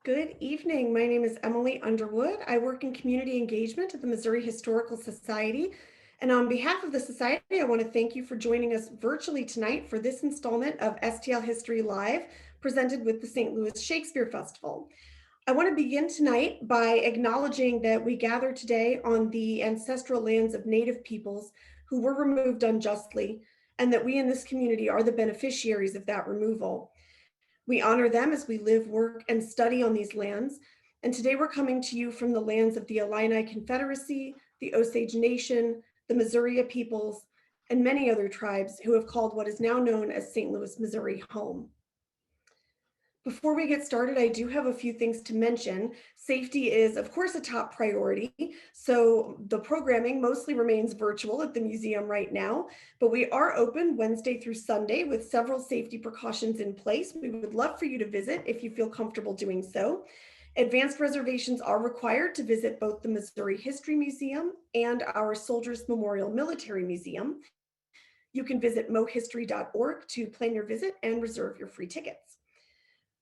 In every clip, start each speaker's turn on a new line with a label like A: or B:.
A: Good evening. My name is Emily Underwood. I work in community engagement at the Missouri Historical Society. And on behalf of the Society, I want to thank you for joining us virtually tonight for this installment of STL History Live, presented with the St. Louis Shakespeare Festival. I want to begin tonight by acknowledging that we gather today on the ancestral lands of Native peoples who were removed unjustly, and that we in this community are the beneficiaries of that removal. We honor them as we live, work, and study on these lands. And today we're coming to you from the lands of the Illini Confederacy, the Osage Nation, the Missouri peoples, and many other tribes who have called what is now known as St. Louis, Missouri home. Before we get started, I do have a few things to mention. Safety is, of course, a top priority. So the programming mostly remains virtual at the museum right now, but we are open Wednesday through Sunday with several safety precautions in place. We would love for you to visit if you feel comfortable doing so. Advanced reservations are required to visit both the Missouri History Museum and our Soldiers Memorial Military Museum. You can visit mohistory.org to plan your visit and reserve your free tickets.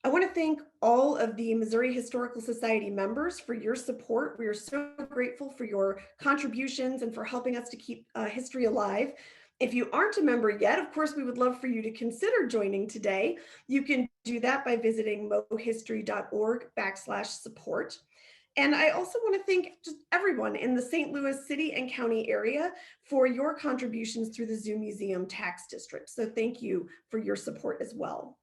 A: I want to thank all of the Missouri Historical Society members for your support. We are so grateful for your contributions and for helping us to keep history alive. If you aren't a member yet, of course, we would love for you to consider joining today. You can do that by visiting mohistory.org/support. And I also want to thank just everyone in the St. Louis City and County area for your contributions through the Zoo Museum Tax District. So thank you for your support as well.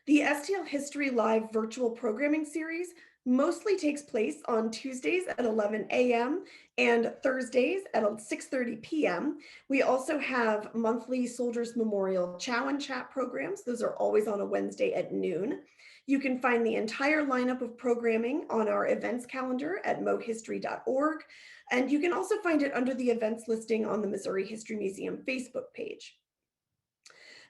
A: The STL History Live virtual programming series mostly takes place on Tuesdays at 11 a.m. and Thursdays at 6:30 p.m. We also have monthly Soldiers Memorial Chow and Chat programs. Those are always on a Wednesday at noon. You can find the entire lineup of programming on our events calendar at mohistory.org. And you can also find it under the events listing on the Missouri History Museum Facebook page.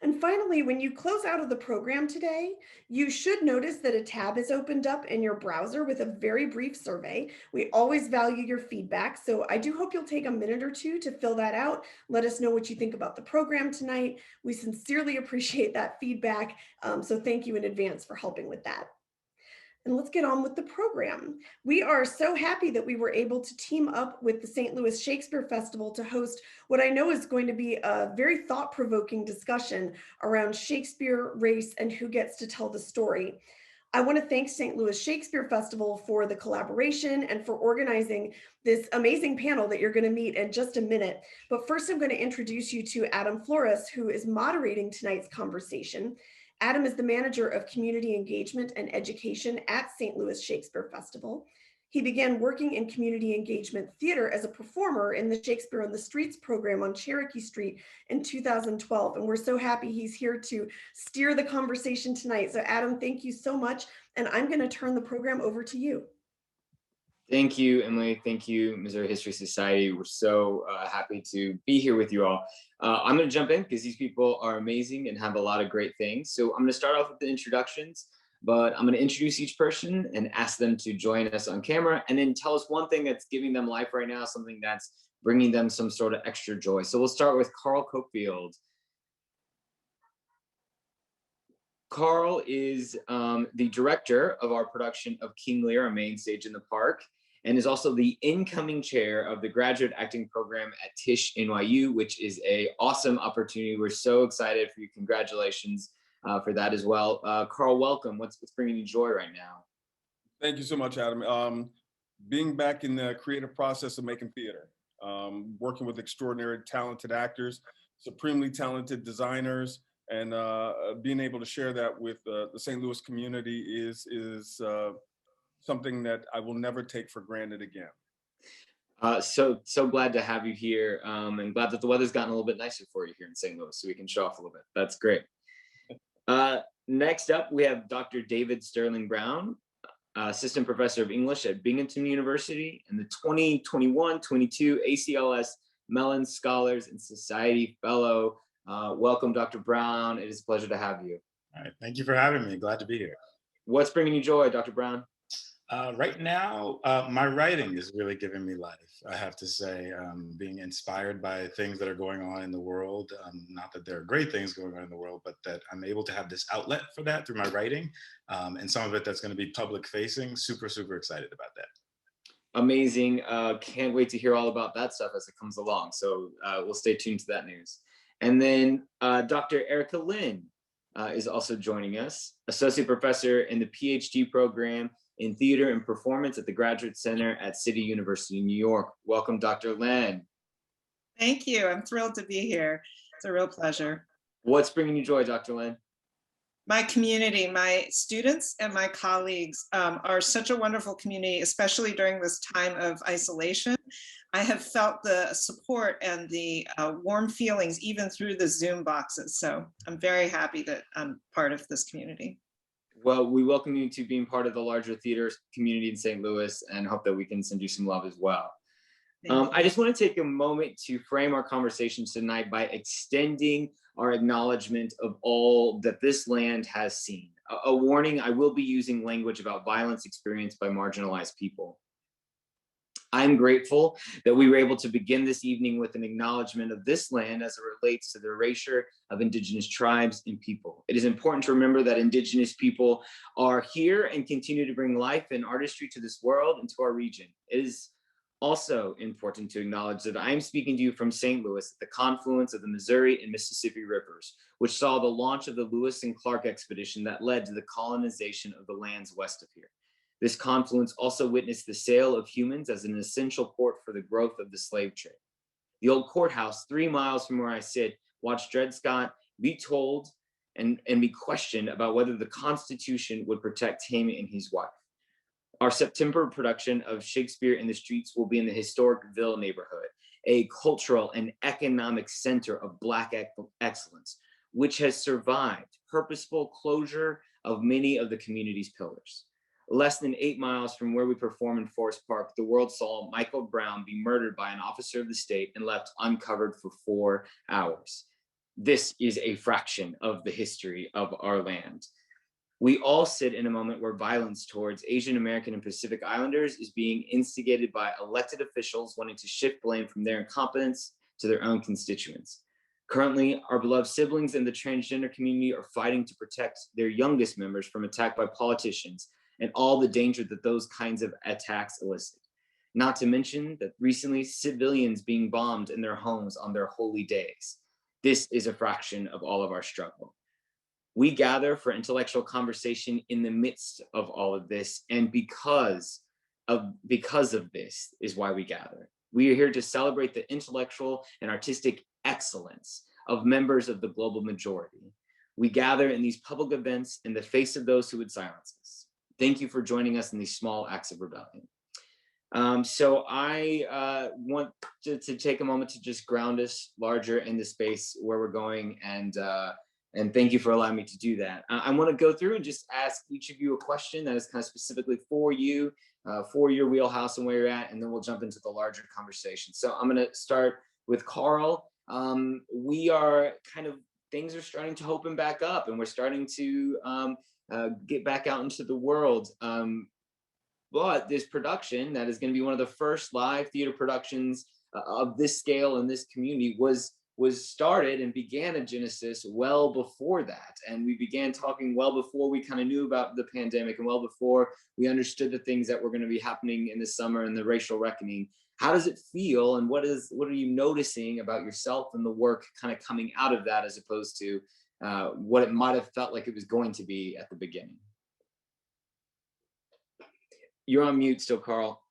A: And finally, when you close out of the program today, you should notice that a tab is opened up in your browser with a very brief survey. We always value your feedback, so I do hope you'll take a minute or two to fill that out. Let us know what you think about the program tonight. We sincerely appreciate that feedback, so thank you in advance for helping with that. And let's get on with the program. We are so happy that we were able to team up with the St. Louis Shakespeare Festival to host what I know is going to be a very thought-provoking discussion around Shakespeare, race, and who gets to tell the story. I want to thank St. Louis Shakespeare Festival for the collaboration and for organizing this amazing panel that you're going to meet in just a minute. But first, I'm going to introduce you to Adam Flores, who is moderating tonight's conversation. Adam is the manager of community engagement and education at St. Louis Shakespeare Festival. He began working in community engagement theater as a performer in the Shakespeare on the Streets program on Cherokee Street in 2012. And we're so happy he's here to steer the conversation tonight. So Adam, thank you so much. And I'm going to turn the program over to you.
B: Thank you, Emily. Thank you, Missouri History Society. We're so happy to be here with you all. I'm going to jump in because these people are amazing and have a lot of great things. So I'm going to start off with the introductions, but I'm going to introduce each person and ask them to join us on camera and then tell us one thing that's giving them life right now, something that's bringing them some sort of extra joy. So we'll start with Carl Cokefield. Carl is the director of our production of King Lear, a main stage in the park, and is also the incoming chair of the graduate acting program at Tisch NYU, which is an awesome opportunity. We're so excited for you. Congratulations for that as well. Carl, welcome. What's bringing you joy right now?
C: Thank you so much, Adam. Being back in the creative process of making theater, working with extraordinary, talented actors, supremely talented designers, and being able to share that with the St. Louis community is something that I will never take for granted again.
B: So glad to have you here, and glad that the weather's gotten a little bit nicer for you here in St. Louis, so we can show off a little bit. That's great. Next up, we have Dr. David Sterling Brown, assistant professor of English at Binghamton University and the 2021-22 ACLS Mellon Scholars and Society Fellow. Welcome, Dr. Brown. It is a pleasure to have you.
D: All right, thank you for having me. Glad to be here.
B: What's bringing you joy, Dr. Brown?
D: Right now, my writing is really giving me life. I have to say, being inspired by things that are going on in the world. Not that there are great things going on in the world, but that I'm able to have this outlet for that through my writing, and some of it that's going to be public facing. Super, super excited about that.
B: Amazing. Can't wait to hear all about that stuff as it comes along. So we'll stay tuned to that news. And then Dr. Erica Lynn is also joining us, Associate Professor in the PhD program in Theater and Performance at the Graduate Center at City University, New York. Welcome, Dr. Lynn.
E: Thank you. I'm thrilled to be here. It's a real pleasure.
B: What's bringing you joy, Dr. Lynn?
E: My community, my students and my colleagues are such a wonderful community, especially during this time of isolation. I have felt the support and the warm feelings even through the Zoom boxes. So I'm very happy that I'm part of this community.
B: Well, we welcome you to being part of the larger theater community in St. Louis and hope that we can send you some love as well. I just want to take a moment to frame our conversation tonight by extending our acknowledgement of all that this land has seen. A warning, I will be using language about violence experienced by marginalized people. I'm grateful that we were able to begin this evening with an acknowledgement of this land as it relates to the erasure of Indigenous tribes and people. It is important to remember that Indigenous people are here and continue to bring life and artistry to this world and to our region. It is also important to acknowledge that I'm speaking to you from St. Louis at the confluence of the Missouri and Mississippi rivers, which saw the launch of the Lewis and Clark expedition that led to the colonization of the lands west of here. This confluence also witnessed the sale of humans as an essential port for the growth of the slave trade. The old courthouse, 3 miles from where I sit, watched Dred Scott be told and be questioned about whether the Constitution would protect him and his wife. Our September production of Shakespeare in the Streets will be in the historic Ville neighborhood, a cultural and economic center of Black excellence, which has survived purposeful closure of many of the community's pillars. Less than 8 miles from where we perform in Forest Park, the world saw Michael Brown be murdered by an officer of the state and left uncovered for 4 hours. This is a fraction of the history of our land. We all sit in a moment where violence towards Asian American and Pacific Islanders is being instigated by elected officials wanting to shift blame from their incompetence to their own constituents. Currently, our beloved siblings in the transgender community are fighting to protect their youngest members from attack by politicians and all the danger that those kinds of attacks elicit. Not to mention that recently civilians being bombed in their homes on their holy days. This is a fraction of all of our struggle. We gather for intellectual conversation in the midst of all of this, and because of this is why we gather. We are here to celebrate the intellectual and artistic excellence of members of the global majority. We gather in these public events in the face of those who would silence us. Thank you for joining us in these small acts of rebellion. So I want to take a moment to just ground us larger in the space where we're going, and thank you for allowing me to do that. I want to go through and just ask each of you a question that is kind of specifically for you, for your wheelhouse and where you're at, and then we'll jump into the larger conversation. So I'm going to start with Carl. Things are starting to open back up, and we're starting to get back out into the world. But this production that is going to be one of the first live theater productions of this scale in this community was started and began a genesis well before that. And we began talking well before we kind of knew about the pandemic and well before we understood the things that were going to be happening in the summer and the racial reckoning. How does it feel, and what are you noticing about yourself and the work kind of coming out of that as opposed to what it might have felt like it was going to be at the beginning? You're on mute still, Carl.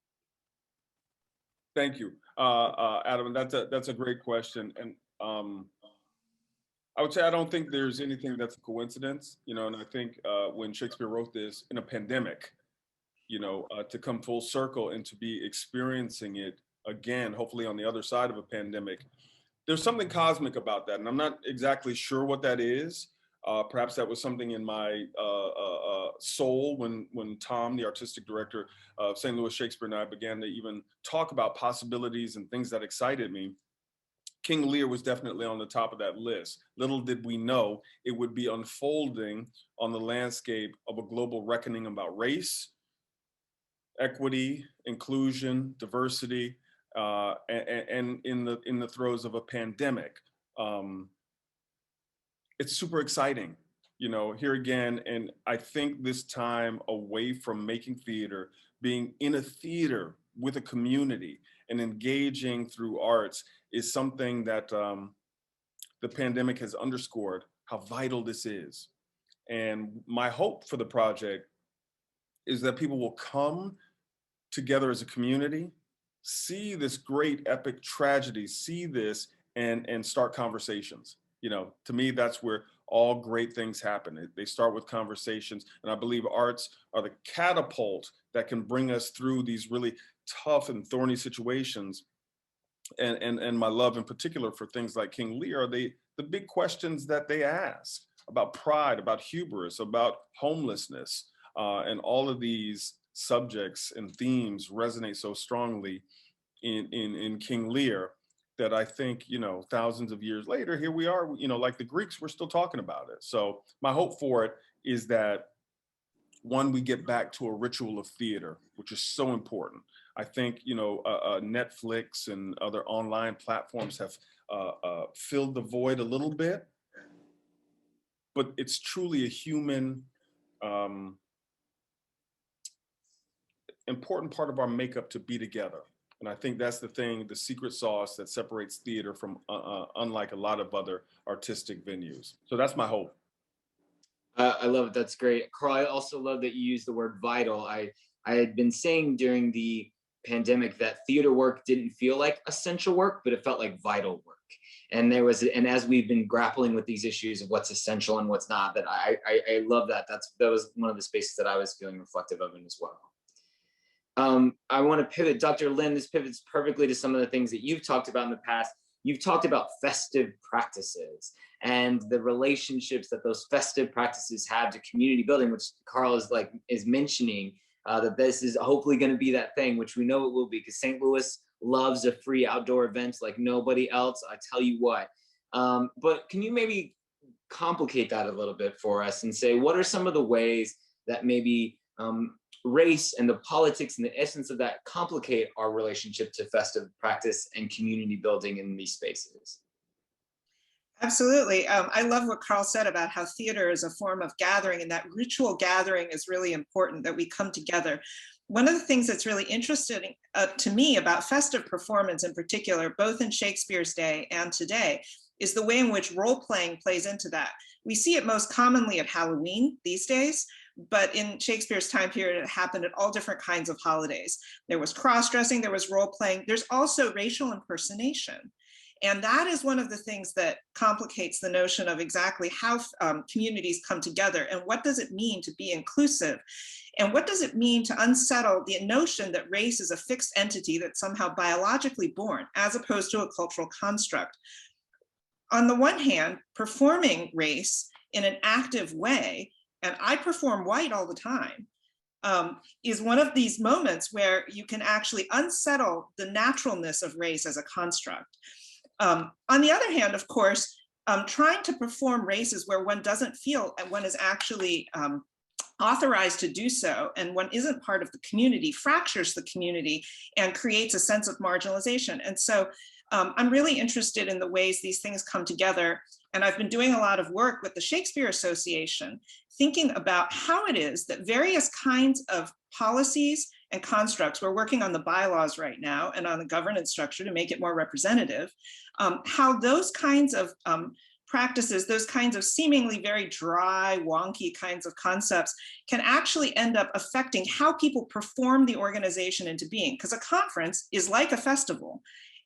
C: Thank you, Adam. That's a great question, and I would say I don't think there's anything that's a coincidence, and I think when Shakespeare wrote this in a pandemic, to come full circle and to be experiencing it again, hopefully on the other side of a pandemic, there's something cosmic about that, and I'm not exactly sure what that is. Perhaps that was something in my soul when Tom, the artistic director of St. Louis Shakespeare, and I began to even talk about possibilities and things that excited me. King Lear was definitely on the top of that list. Little did we know it would be unfolding on the landscape of a global reckoning about race, equity, inclusion, diversity, and in the throes of a pandemic. It's super exciting, you know, here again. And I think this time away from making theater, being in a theater with a community and engaging through arts is something that the pandemic has underscored how vital this is. And my hope for the project is that people will come together as a community, see this great epic tragedy, see this and start conversations. You know, to me, that's where all great things happen. They start with conversations. And I believe arts are the catapult that can bring us through these really tough and thorny situations. And my love in particular for things like King Lear are the big questions that they ask about pride, about hubris, about homelessness, and all of these subjects and themes resonate so strongly in King Lear that I think, you know, thousands of years later, here we are, you know, like the Greeks, we're still talking about it. So my hope for it is that, one, we get back to a ritual of theater, which is so important. I think, you know, Netflix and other online platforms have filled the void a little bit, but it's truly a human, important part of our makeup to be together. And I think that's the thing, the secret sauce that separates theater from unlike a lot of other artistic venues. So that's my hope.
B: I love it. That's great. Carl, I also love that you use the word vital. I had been saying during the pandemic that theater work didn't feel like essential work, but it felt like vital work. And as we've been grappling with these issues of what's essential and what's not, that I love that. That was one of the spaces that I was feeling reflective of in as well. I want to pivot, Dr. Lin, this pivots perfectly to some of the things that you've talked about in the past. You've talked about festive practices and the relationships that those festive practices have to community building, which Carl is mentioning, that this is hopefully going to be that thing, which we know it will be, because St. Louis loves a free outdoor event like nobody else. I tell you what. But can you maybe complicate that a little bit for us and say, what are some of the ways that maybe race and the politics and the essence of that complicate our relationship to festive practice and community building in these spaces?
E: Absolutely. I love what Carl said about how theater is a form of gathering, and that ritual gathering is really important, that we come together. One of the things that's really interesting to me about festive performance in particular, both in Shakespeare's day and today, is the way in which role-playing plays into that. We see it most commonly at Halloween these days, but in Shakespeare's time period, it happened at all different kinds of holidays. There was cross-dressing, there was role-playing, there's also racial impersonation. And that is one of the things that complicates the notion of exactly how communities come together, and what does it mean to be inclusive? And what does it mean to unsettle the notion that race is a fixed entity that's somehow biologically born, as opposed to a cultural construct? On the one hand, performing race in an active way, and I perform white all the time, is one of these moments where you can actually unsettle the naturalness of race as a construct. On the other hand, of course, trying to perform races where one doesn't feel and one is actually authorized to do so, and one isn't part of the community, fractures the community and creates a sense of marginalization. And so I'm really interested in the ways these things come together. And I've been doing a lot of work with the Shakespeare Association, thinking about how it is that various kinds of policies and constructs, we're working on the bylaws right now and on the governance structure to make it more representative, how those kinds of practices, those kinds of seemingly very dry, wonky kinds of concepts can actually end up affecting how people perform the organization into being. Because a conference is like a festival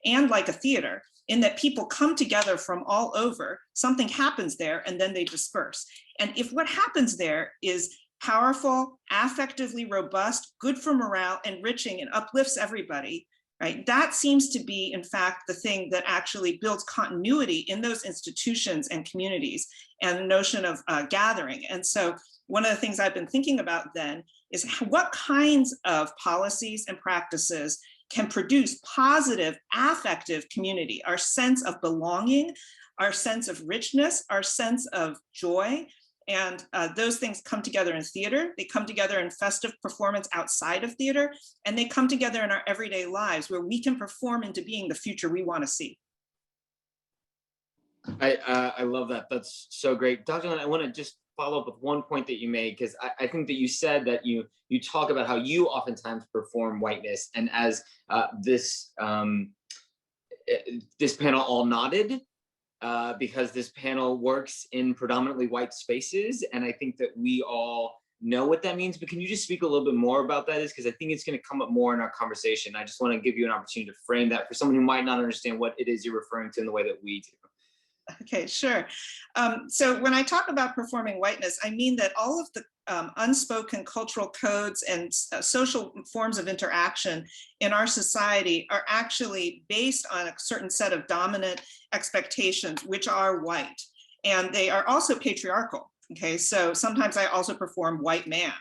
E: and like a theater, in that people come together from all over, something happens there, and then they disperse. And if what happens there is powerful, affectively robust, good for morale, enriching, and uplifts everybody, right? That seems to be, in fact, the thing that actually builds continuity in those institutions and communities, and the notion of gathering. And so one of the things I've been thinking about then is what kinds of policies and practices can produce positive affective community, our sense of belonging, our sense of richness, our sense of joy, And those things come together in theater, they come together in festive performance outside of theater, and they come together in our everyday lives where we can perform into being the future we want to see.
B: I love that. That's so great. Dr. Lynn, I want to just follow up with one point that you made, because I think that you said that you talk about how you oftentimes perform whiteness, and as this panel all nodded, because this panel works in predominantly white spaces, and I think that we all know what that means. But can you just speak a little bit more about that? Is because I think it's going to come up more in our conversation. I just want to give you an opportunity to frame that for someone who might not understand what it is you're referring to in the way that we do.
E: Okay, sure. So when I talk about performing whiteness, I mean that all of the unspoken cultural codes and social forms of interaction in our society are actually based on a certain set of dominant expectations, which are white. And they are also patriarchal. Okay, so sometimes I also perform white man.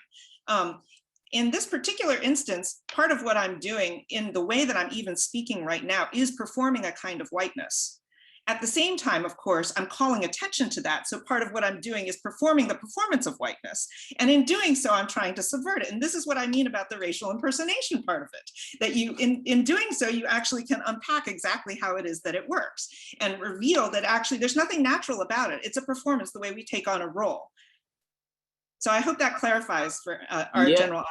E: In this particular instance, part of what I'm doing in the way that I'm even speaking right now is performing a kind of whiteness. At the same time, of course, I'm calling attention to that. So part of what I'm doing is performing the performance of whiteness. And in doing so, I'm trying to subvert it. And this is what I mean about the racial impersonation part of it, that you, in doing so, you actually can unpack exactly how it is that it works and reveal that actually there's nothing natural about it. It's a performance the way we take on a role. So I hope that clarifies for our general audience.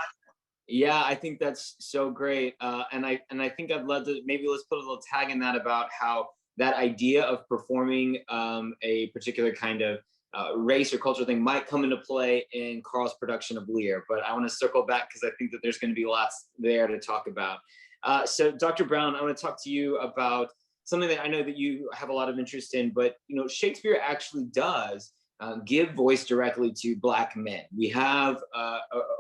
B: Yeah, I think that's so great. And I think I'd love to, maybe let's put a little tag in that about how that idea of performing a particular kind of race or cultural thing might come into play in Carl's production of Lear. But I want to circle back because I think that there's going to be lots there to talk about. So Dr. Brown, I want to talk to you about something that I know that you have a lot of interest in, but you know, Shakespeare actually does give voice directly to Black men. We have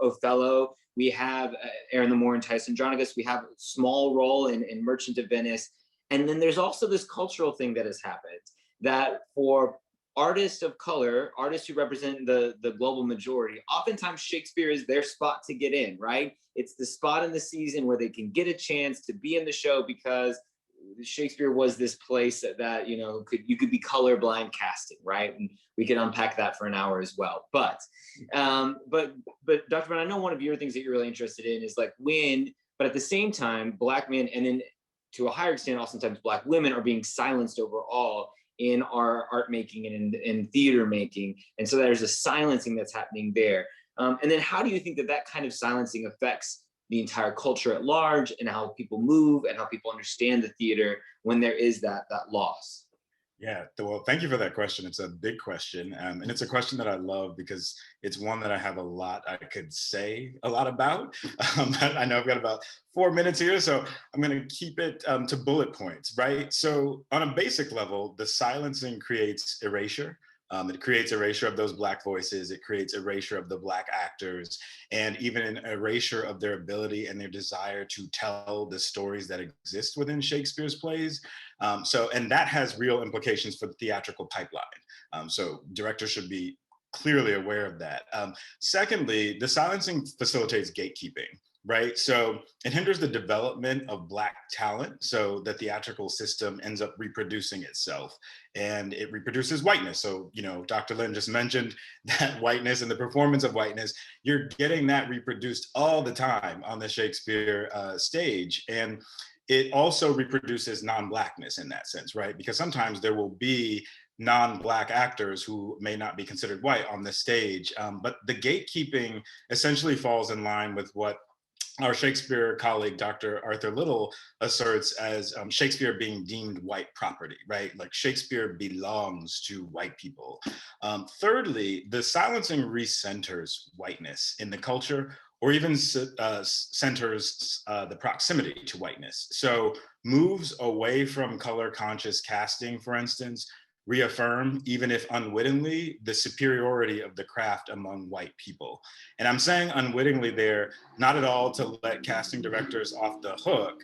B: Othello, we have Aaron the Moor and Tyson Andronicus, we have a small role in Merchant of Venice. And then there's also this cultural thing that has happened, that for artists of color, artists who represent the global majority, oftentimes Shakespeare is their spot to get in, right? It's the spot in the season where they can get a chance to be in the show because Shakespeare was this place that you know, you could be colorblind casting, right? And we could unpack that for an hour as well. But Dr. Brown, I know one of your things that you're really interested in is like when, but at the same time, Black men, and then to a higher extent, oftentimes Black women are being silenced overall in our art making and in theater making. And so there's a silencing that's happening there. And then how do you think that that kind of silencing affects the entire culture at large and how people move and how people understand the theater when there is that loss?
D: Yeah, well, thank you for that question. It's a big question. And it's a question that I love because it's one that I have a lot I could say a lot about. I know I've got about 4 minutes here, so I'm going to keep it to bullet points, right? So on a basic level, the silencing creates erasure. It creates erasure of those Black voices. It creates erasure of the Black actors, and even an erasure of their ability and their desire to tell the stories that exist within Shakespeare's plays. And that has real implications for the theatrical pipeline. So directors should be clearly aware of that. Secondly, the silencing facilitates gatekeeping. Right, so it hinders the development of Black talent, so the theatrical system ends up reproducing itself, and it reproduces whiteness. So, you know, Dr. Lynn just mentioned that whiteness and the performance of whiteness. You're getting that reproduced all the time on the Shakespeare stage, and it also reproduces non-Blackness in that sense, right? Because sometimes there will be non-Black actors who may not be considered white on the stage, but the gatekeeping essentially falls in line with what our Shakespeare colleague, Dr. Arthur Little, asserts as Shakespeare being deemed white property, right? Like Shakespeare belongs to white people. Thirdly, the silencing recenters whiteness in the culture, or even centers the proximity to whiteness. So moves away from color conscious casting, for instance, reaffirm, even if unwittingly, the superiority of the craft among white people. And I'm saying unwittingly there, not at all to let casting directors off the hook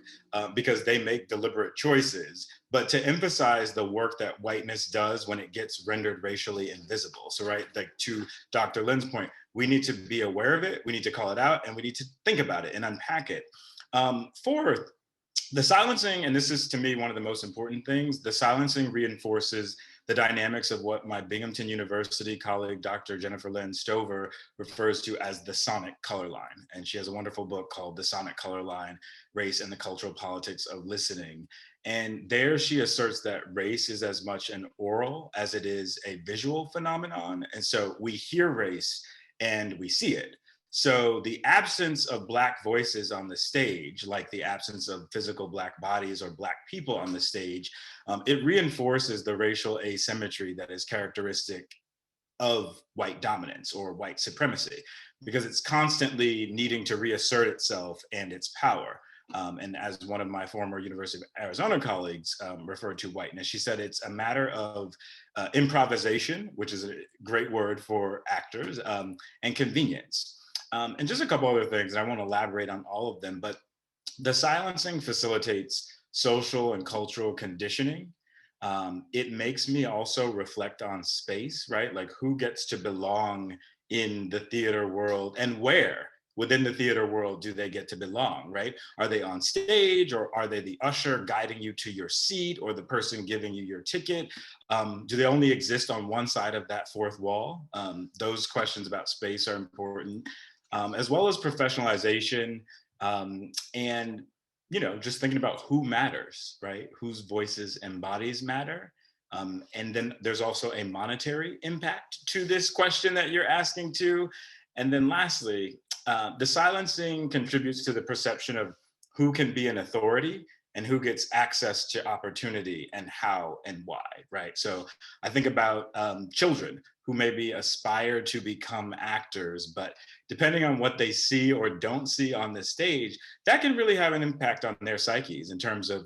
D: because they make deliberate choices, but to emphasize the work that whiteness does when it gets rendered racially invisible. So right, like to Dr. Lynn's point, we need to be aware of it, we need to call it out, and we need to think about it and unpack it. Fourth, the silencing, and this is to me one of the most important things, the silencing reinforces the dynamics of what my Binghamton University colleague, Dr. Jennifer Lynn Stover, refers to as the sonic color line. And she has a wonderful book called The Sonic Color Line, Race and the Cultural Politics of Listening. And there she asserts that race is as much an oral as it is a visual phenomenon. And so we hear race and we see it. So the absence of Black voices on the stage, like the absence of physical Black bodies or Black people on the stage, it reinforces the racial asymmetry that is characteristic of white dominance or white supremacy, because it's constantly needing to reassert itself and its power. And as one of my former University of Arizona colleagues referred to whiteness, she said it's a matter of improvisation, which is a great word for actors, and convenience. And just a couple other things, and I won't elaborate on all of them, but the silencing facilitates social and cultural conditioning. It makes me also reflect on space, right? Like who gets to belong in the theater world and where within the theater world do they get to belong, right? Are they on stage, or are they the usher guiding you to your seat, or the person giving you your ticket? Do they only exist on one side of that fourth wall? Those questions about space are important. As well as professionalization, and just thinking about who matters, right? Whose voices and bodies matter. And then there's also a monetary impact to this question that you're asking too. And then lastly, the silencing contributes to the perception of who can be an authority and who gets access to opportunity and how and why, right? So I think about children who maybe aspire to become actors, but depending on what they see or don't see on the stage, that can really have an impact on their psyches in terms of,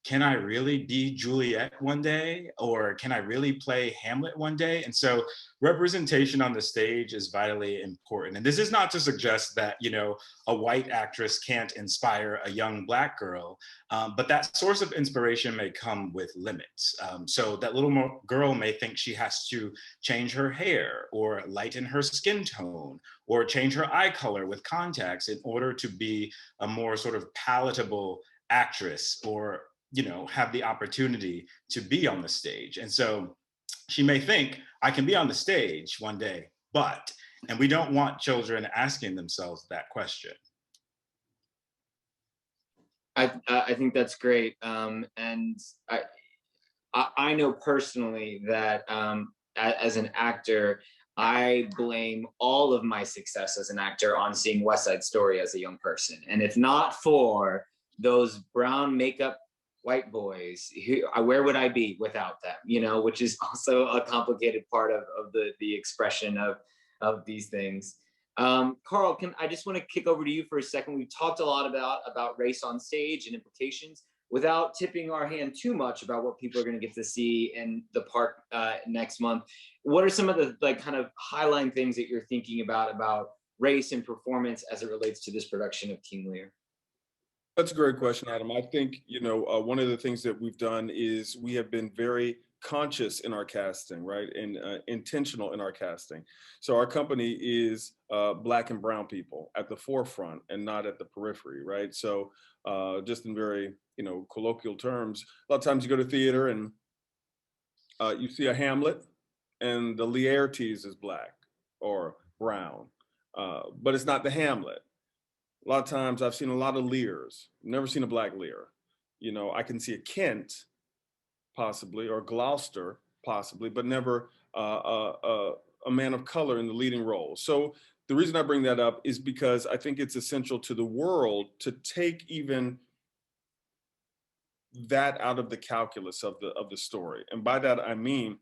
D: can I really be Juliet one day? Or can I really play Hamlet one day? And so representation on the stage is vitally important. And this is not to suggest that, a white actress can't inspire a young Black girl, but that source of inspiration may come with limits. So that little girl may think she has to change her hair or lighten her skin tone or change her eye color with contacts in order to be a more sort of palatable actress, or have the opportunity to be on the stage. And so she may think, I can be on the stage one day, and we don't want children asking themselves that question.
B: I think that's great. And I know personally that as an actor, I blame all of my success as an actor on seeing West Side Story as a young person. And if not for those brown makeup white boys, where would I be without them? Which is also a complicated part of the expression of these things. Carl, I just want to kick over to you for a second. We've talked a lot about race on stage and implications, without tipping our hand too much about what people are going to get to see in the park next month. What are some of the kind of highline things that you're thinking about race and performance as it relates to this production of King Lear?
C: That's a great question, Adam. I think, one of the things that we've done is we have been very conscious in our casting, right? And intentional in our casting. So our company is Black and brown people at the forefront and not at the periphery, right? So just in very, colloquial terms, a lot of times you go to theater and you see a Hamlet and the Laertes is Black or brown, but it's not the Hamlet. A lot of times I've seen a lot of Lears, never seen a Black Lear. I can see a Kent possibly, or Gloucester possibly, but never a man of color in the leading role. So the reason I bring that up is because I think it's essential to the world to take even that out of the calculus of the story. And by that, I mean,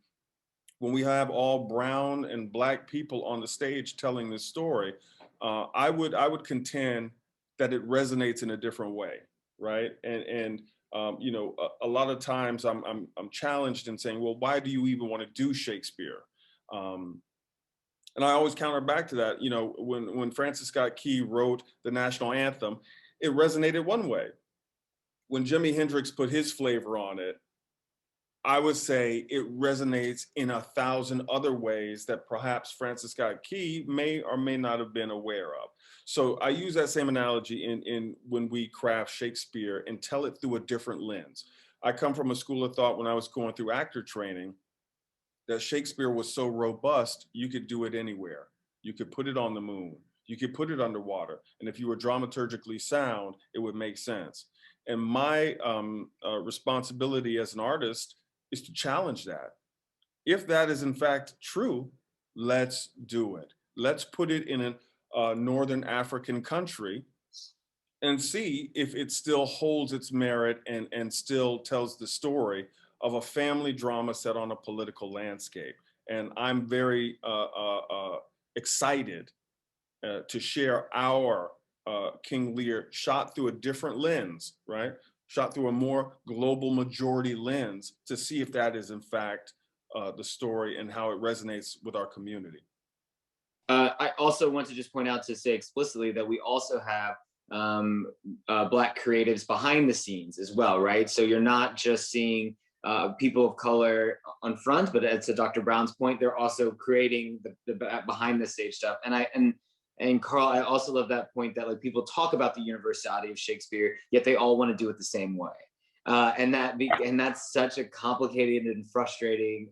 C: when we have all brown and Black people on the stage telling this story, I would contend that it resonates in a different way, right? And a lot of times I'm challenged in saying, well, why do you even want to do Shakespeare? And I always counter back to that. When Francis Scott Key wrote the national anthem, it resonated one way. When Jimi Hendrix put his flavor on it, I would say it resonates in 1,000 other ways that perhaps Francis Scott Key may or may not have been aware of. So I use that same analogy in when we craft Shakespeare and tell it through a different lens. I come from a school of thought when I was going through actor training that Shakespeare was so robust, you could do it anywhere. You could put it on the moon. You could put it underwater. And if you were dramaturgically sound, it would make sense. And my responsibility as an artist is to challenge that. If that is in fact true, let's do it. Let's put it in a Northern African country and see if it still holds its merit and still tells the story of a family drama set on a political landscape. And I'm very excited to share our King Lear shot through a different lens, right? Shot through a more global majority lens to see if that is in fact the story and how it resonates with our community.
B: I also want to just point out to say explicitly that we also have Black creatives behind the scenes as well, right? So you're not just seeing people of color on front, but to Dr. Brown's point, they're also creating the behind the stage stuff. And Carl, I also love that point that like people talk about the universality of Shakespeare, yet they all want to do it the same way. And that's such a complicated and frustrating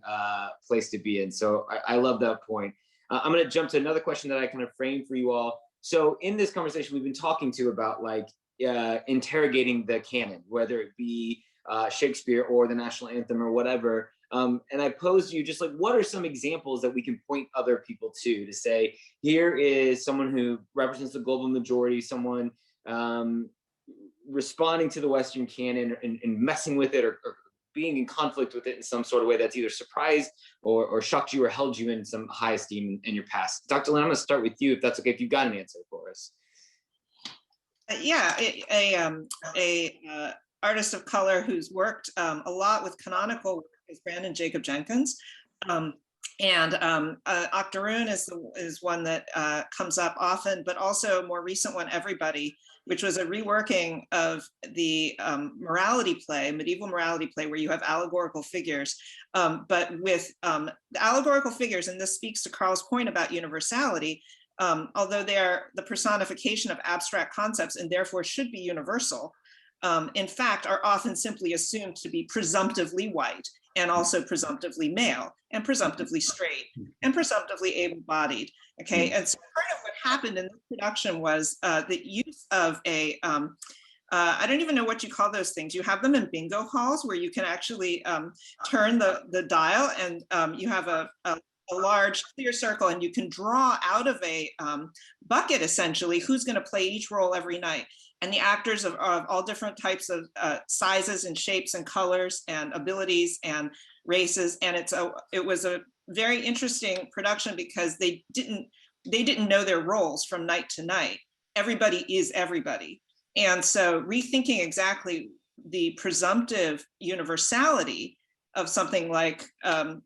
B: place to be in. So I love that point. I'm going to jump to another question that I kind of framed for you all. So in this conversation, we've been talking about like interrogating the canon, whether it be Shakespeare or the national anthem or whatever. And I posed to you just like, what are some examples that we can point other people to say, here is someone who represents the global majority, someone responding to the Western canon and messing with it or being in conflict with it in some sort of way that's either surprised or shocked you or held you in some high esteem in your past. Dr. Lynn, I'm gonna start with you if that's okay, if you've got an answer for us.
E: Yeah, a artist of color who's worked a lot with canonical work is Brandon Jacob Jenkins. Octoroon is one that comes up often, but also a more recent one, Everybody, which was a reworking of the morality play, medieval morality play, where you have allegorical figures, but with the allegorical figures, and this speaks to Carl's point about universality, although they are the personification of abstract concepts and therefore should be universal, in fact, are often simply assumed to be presumptively white and also presumptively male and presumptively straight and presumptively able-bodied. Okay, and so part of what happened in this production was the use of a, I don't even know what you call those things. You have them in bingo halls where you can actually turn the dial and you have a large clear circle and you can draw out of a bucket essentially who's going to play each role every night. And the actors of all different types of sizes and shapes and colors and abilities and races. And it was a very interesting production because they didn't know their roles from night to night. Everybody is everybody. And so rethinking exactly the presumptive universality of something like a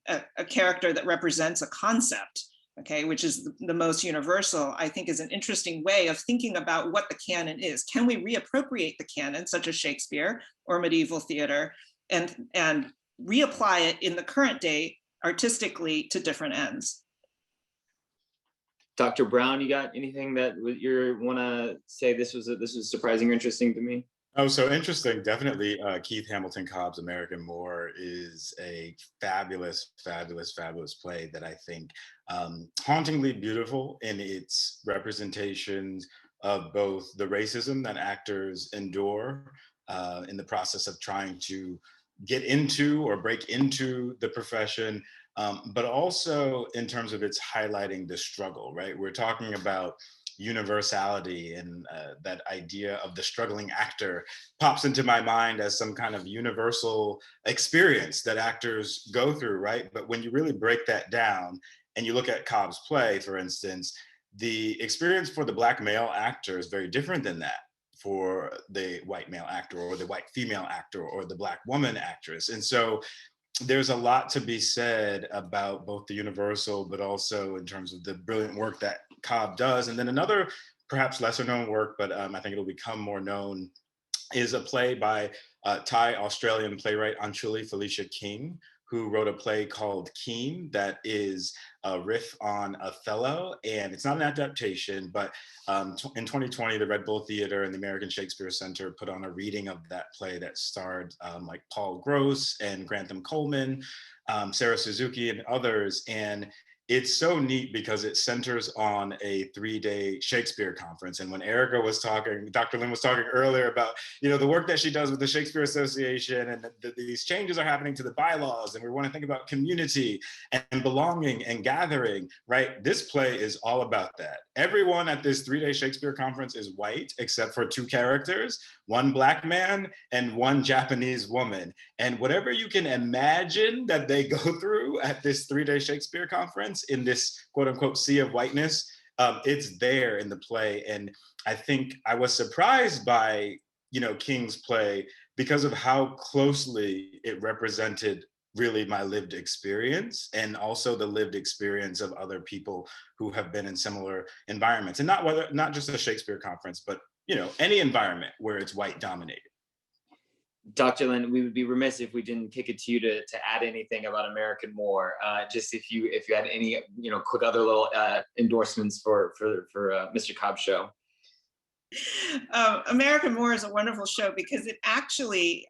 E: character that represents a concept, okay, which is the most universal, I think is an interesting way of thinking about what the canon is. Can we reappropriate the canon, such as Shakespeare or medieval theater, and reapply it in the current day artistically to different ends?
B: Dr. Brown, you got anything that you want to say this was surprising or interesting to me?
D: Oh, so interesting. Definitely Keith Hamilton Cobb's American Moor is a fabulous, fabulous, fabulous play that I think hauntingly beautiful in its representations of both the racism that actors endure in the process of trying to get into or break into the profession, but also in terms of its highlighting the struggle, right? We're talking about universality, and that idea of the struggling actor pops into my mind as some kind of universal experience that actors go through, right? But when you really break that down and you look at Cobb's play, for instance, the experience for the Black male actor is very different than that for the white male actor or the white female actor or the Black woman actress. And so there's a lot to be said about both the universal, but also in terms of the brilliant work that Cobb does. And then another perhaps lesser known work, but I think it'll become more known, is a play by Thai Australian playwright Anchuli Felicia King, who wrote a play called Kean that is a riff on Othello. And it's not an adaptation, but in 2020, the Red Bull Theater and the American Shakespeare Center put on a reading of that play that starred like Paul Gross and Grantham Coleman, Sarah Suzuki and others. And it's so neat because it centers on a 3-day Shakespeare conference. And when Erica was talking, Dr. Lynn was talking earlier about, the work that she does with the Shakespeare Association, and these changes are happening to the bylaws, and we want to think about community and belonging and gathering, right? This play is all about that. Everyone at this 3-day Shakespeare conference is white, except for 2 characters, one Black man and one Japanese woman. And whatever you can imagine that they go through at this 3-day Shakespeare conference in this quote unquote sea of whiteness, it's there in the play. And I think I was surprised by, King's play because of how closely it represented really my lived experience, and also the lived experience of other people who have been in similar environments. And not just a Shakespeare conference, but any environment where it's white dominated.
B: Dr. Lynn, we would be remiss if we didn't kick it to you to add anything about American More. Just if you had any quick other little endorsements for Mr. Cobb's show.
E: American More is a wonderful show because it actually,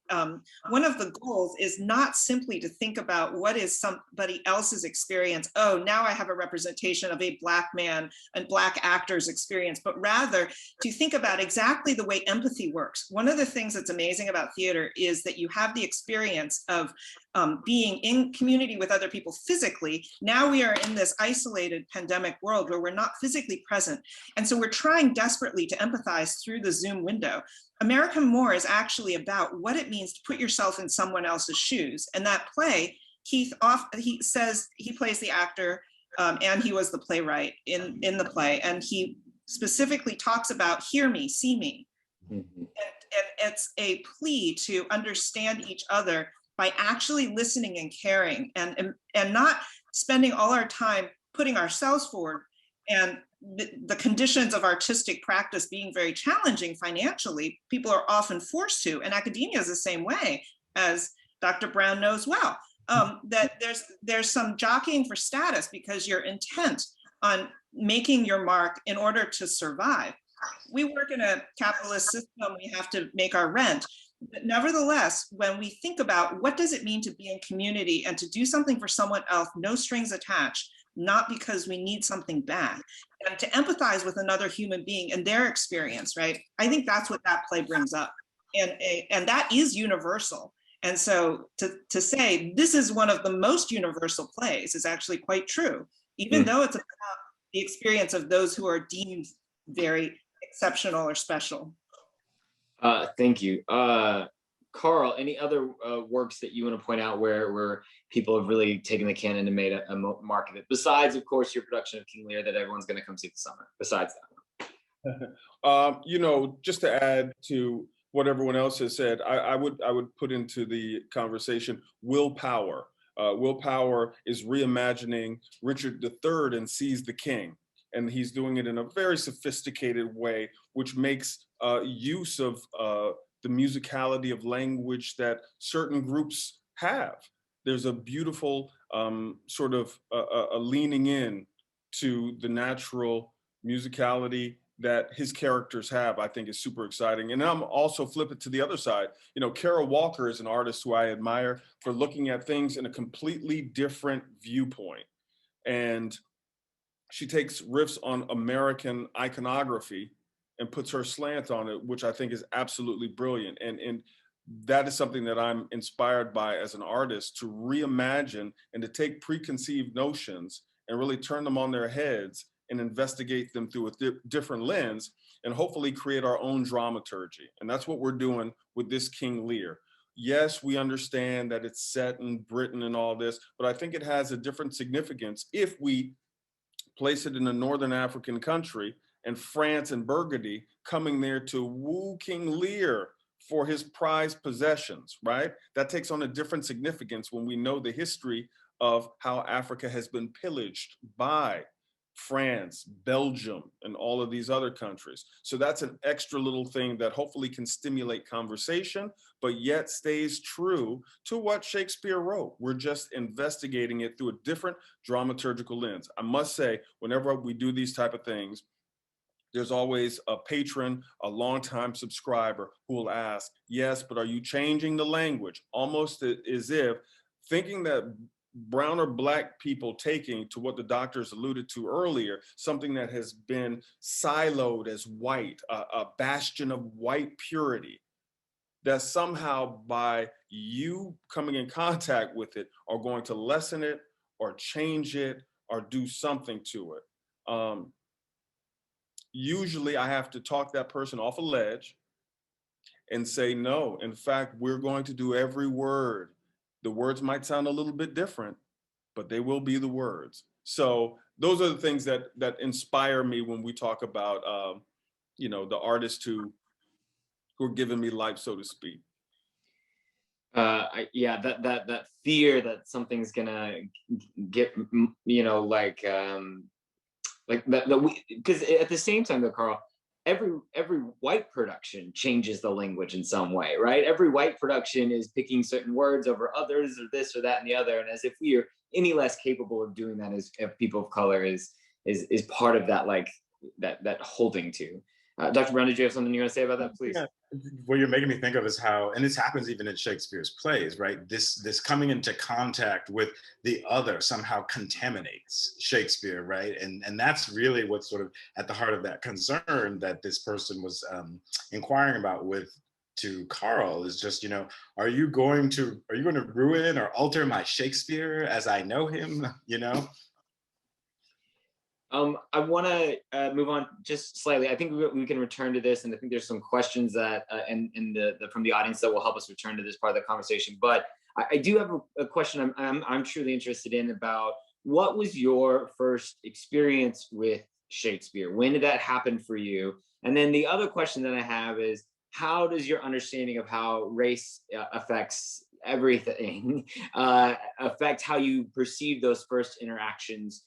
E: one of the goals is not simply to think about what is somebody else's experience. Oh, now I have a representation of a Black man and Black actor's experience, but rather to think about exactly the way empathy works. One of the things that's amazing about theater is that you have the experience of being in community with other people physically. Now we are in this isolated pandemic world where we're not physically present. And so we're trying desperately to empathize through the Zoom window. American More is actually about what it means to put yourself in someone else's shoes. And that play, he says he plays the actor and he was the playwright in the play. And he specifically talks about hear me, see me. Mm-hmm. And it's a plea to understand each other by actually listening and caring, and not spending all our time putting ourselves forward, and the conditions of artistic practice being very challenging financially. People are often forced to, and academia is the same way, as Dr. Brown knows well, that there's some jockeying for status because you're intent on making your mark in order to survive. We work in a capitalist system, we have to make our rent. But nevertheless, when we think about what does it mean to be in community and to do something for someone else, no strings attached, not because we need something back, and to empathize with another human being and their experience, right? I think that's what that play brings up. And that is universal. And so to say this is one of the most universal plays is actually quite true, even though it's about the experience of those who are deemed very exceptional or special.
B: Thank you. Carl, any other works that you want to point out where people have really taken the canon and made a mark of it, besides, of course, your production of King Lear that everyone's going to come see this summer, besides
C: that? Just to add to what everyone else has said, I would put into the conversation Will Power. Will Power is reimagining Richard III and Seize the King. And he's doing it in a very sophisticated way, which makes use of the musicality of language that certain groups have. There's a beautiful sort of a leaning in to the natural musicality that his characters have. I think is super exciting. And I'm also flip it to the other side. Kara Walker is an artist who I admire for looking at things in a completely different viewpoint. And she takes riffs on American iconography and puts her slant on it, which I think is absolutely brilliant. And that is something that I'm inspired by as an artist, to reimagine and to take preconceived notions and really turn them on their heads and investigate them through a different lens, and hopefully create our own dramaturgy. And that's what we're doing with this King Lear. Yes, we understand that it's set in Britain and all this, but I think it has a different significance if we place it in a Northern African country, and France and Burgundy coming there to woo King Lear for his prized possessions, right? That takes on a different significance when we know the history of how Africa has been pillaged by France, Belgium, and all of these other countries. So that's an extra little thing that hopefully can stimulate conversation, but yet stays true to what Shakespeare wrote. We're just investigating it through a different dramaturgical lens. I must say, whenever we do these type of things, there's always a patron, a longtime subscriber who will ask, yes, but are you changing the language? Almost as if thinking that brown or black people taking to what the doctors alluded to earlier, something that has been siloed as white, a bastion of white purity, that somehow by you coming in contact with it are going to lessen it or change it or do something to it. Usually I have to talk that person off a ledge and say, no, in fact, we're going to do every word. The words might sound a little bit different, but they will be the words. So those are the things that inspire me when we talk about, the artists who are giving me life, so to speak.
B: Yeah, that fear that something's gonna get, like that because at the same time though, Carl, every white production changes the language in some way, right? Every white production is picking certain words over others, or this or that and the other, and as if we are any less capable of doing that as if people of color is part of that, like that holding to. Dr. Brown, did you have something you want to say about that, please?
D: Yeah. What you're making me think of is how, and this happens even in Shakespeare's plays, right? This coming into contact with the other somehow contaminates Shakespeare, right? And that's really what's sort of at the heart of that concern that this person was inquiring about to Carl, is just, are you going to ruin or alter my Shakespeare as I know him,
B: I want to move on just slightly. I think we can return to this, and I think there's some questions that from the audience that will help us return to this part of the conversation. But I do have a question I'm truly interested in about what was your first experience with Shakespeare? When did that happen for you? And then the other question that I have is, how does your understanding of how race affects everything affect how you perceive those first interactions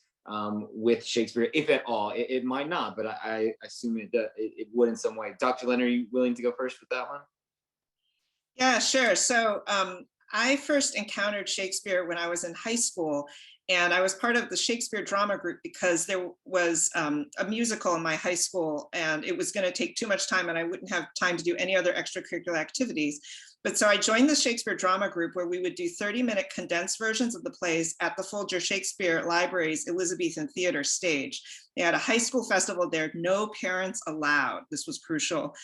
B: with Shakespeare, if at all? It might not, but I assume it would in some way. Dr. Leonard, are you willing to go first with that one?
E: Yeah, sure. So I first encountered Shakespeare when I was in high school, and I was part of the Shakespeare drama group because there was a musical in my high school, and it was going to take too much time and I wouldn't have time to do any other extracurricular activities. But so I joined the Shakespeare drama group, where we would do 30-minute condensed versions of the plays at the Folger Shakespeare Library's Elizabethan Theater stage. They had a high school festival there, no parents allowed. This was crucial.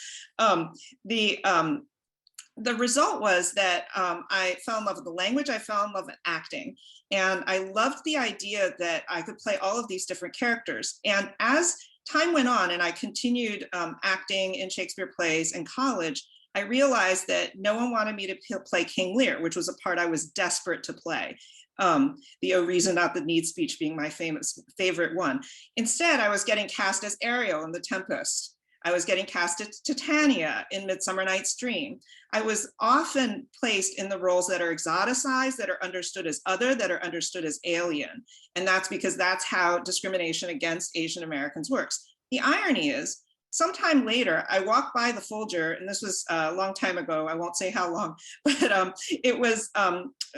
E: The result was that I fell in love with the language, I fell in love with acting, and I loved the idea that I could play all of these different characters. And as time went on and I continued acting in Shakespeare plays in college, I realized that no one wanted me to play King Lear, which was a part I was desperate to play. The "O reason not the need" speech being my favorite one. Instead, I was getting cast as Ariel in The Tempest. I was getting cast as Titania in Midsummer Night's Dream. I was often placed in the roles that are exoticized, that are understood as other, that are understood as alien. And that's because that's how discrimination against Asian Americans works. The irony is, sometime later, I walked by the Folger, and this was a long time ago, I won't say how long, but it was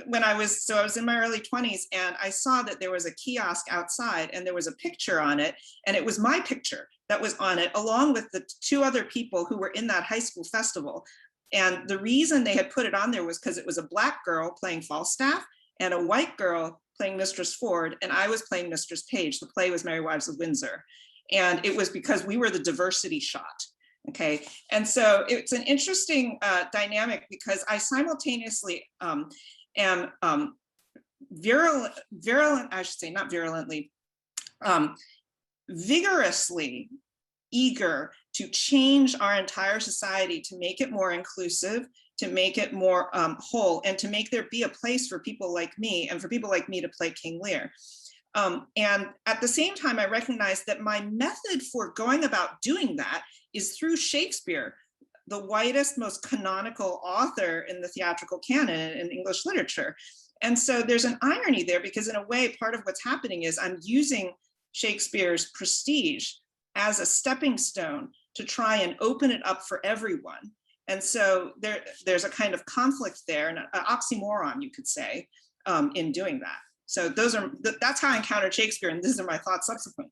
E: when I was in my early 20s, and I saw that there was a kiosk outside and there was a picture on it, and it was my picture that was on it, along with the two other people who were in that high school festival. And the reason they had put it on there was because it was a Black girl playing Falstaff and a white girl playing Mistress Ford, and I was playing Mistress Page. The play was Merry Wives of Windsor. And it was because we were the diversity shot, okay? And so it's an interesting dynamic, because I simultaneously am vigorously eager to change our entire society, to make it more inclusive, to make it more whole, and to make there be a place for people like me, and for people like me to play King Lear. And at the same time, I recognize that my method for going about doing that is through Shakespeare, the whitest, most canonical author in the theatrical canon in English literature. And so there's an irony there, because in a way, part of what's happening is I'm using Shakespeare's prestige as a stepping stone to try and open it up for everyone. And so there's a kind of conflict there, and an oxymoron, you could say, in doing that. So that's how I encountered Shakespeare, and these are my thoughts subsequent.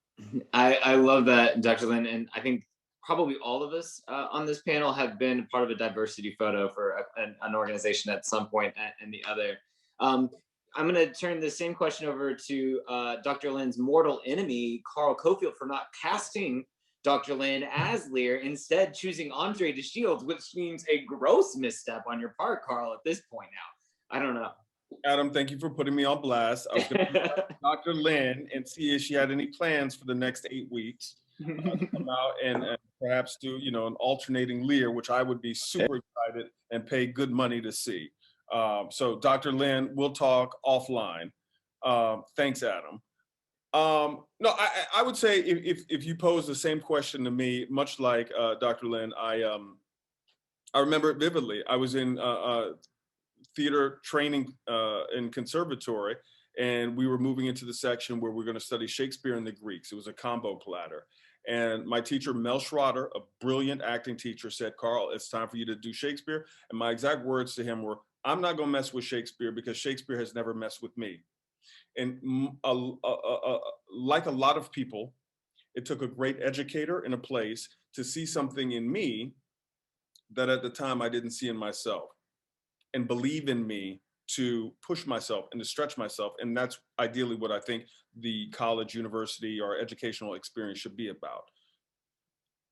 B: I love that, Dr. Lynn, and I think probably all of us on this panel have been part of a diversity photo for an organization at some point and the other. I'm going to turn the same question over to Dr. Lynn's mortal enemy, Carl Cofield, for not casting Dr. Lynn as Lear, instead choosing Andre de Shields, which seems a gross misstep on your part, Carl, at this point now. I don't know.
C: Adam, thank you for putting me on blast. I was going to ask Dr. Lynn and see if she had any plans for the next 8 weeks to come out and perhaps do, you know, an alternating Lear, which I would be super excited and pay good money to see. So Dr. Lynn, we'll talk offline. Thanks, Adam. No, I would say if you pose the same question to me, much like Dr. Lynn, I remember it vividly. I was in theater training in conservatory, and we were moving into the section where we're going to study Shakespeare and the Greeks. It was a combo platter. And my teacher, Mel Schroeder, a brilliant acting teacher, said, "Carl, it's time for you to do Shakespeare." And my exact words to him were, "I'm not going to mess with Shakespeare because Shakespeare has never messed with me." And like a lot of people, it took a great educator in a place to see something in me that at the time I didn't see in myself, and believe in me to push myself and to stretch myself. And that's ideally what I think the college, university, or educational experience should be about.